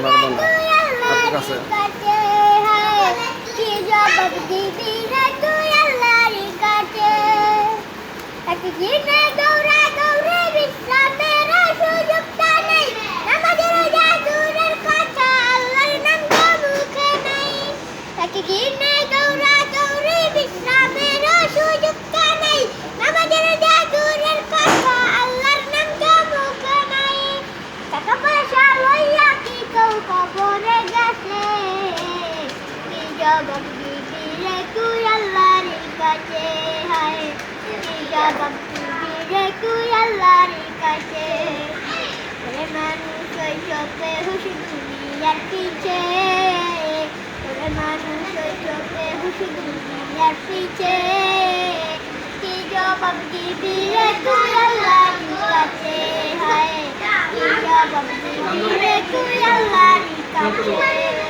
পারবো না আপনার কাছে। কি জবাব দিবি রে তুই আল্লাহর কাছে? একদিনে দৌড়া দৌড়ে বিশ্রামের সুযোগটা নেই, নামাজের জাদুরের কথা আল্লাহর নামটা মুখে নেই। একদিনে দৌড়া দৌড়ে বিশ্রামের সুযোগটা নেই, নামাজের জাদুরের কথা আল্লাহর নামটা মুখে নেই। টাকা পয়সা লইয়া কি কেউ কবরে গেছে? কি জবাব দিবি রে তুই আল্লাহর কাছে? হায় কি জবাব দিবি রে তুই আল্লাহর কাছে? ওরে মানুষ ওই চোখে হুশ দুনিয়ার পিছে, ওরে মানুষ ওই চোখে হুশ দুনিয়ার পিছে। কি জবাব দিবি রে তুই আল্লাহর কাছে? হায় কি জবাব দিবি রে তুই আল্লাহর কাছে?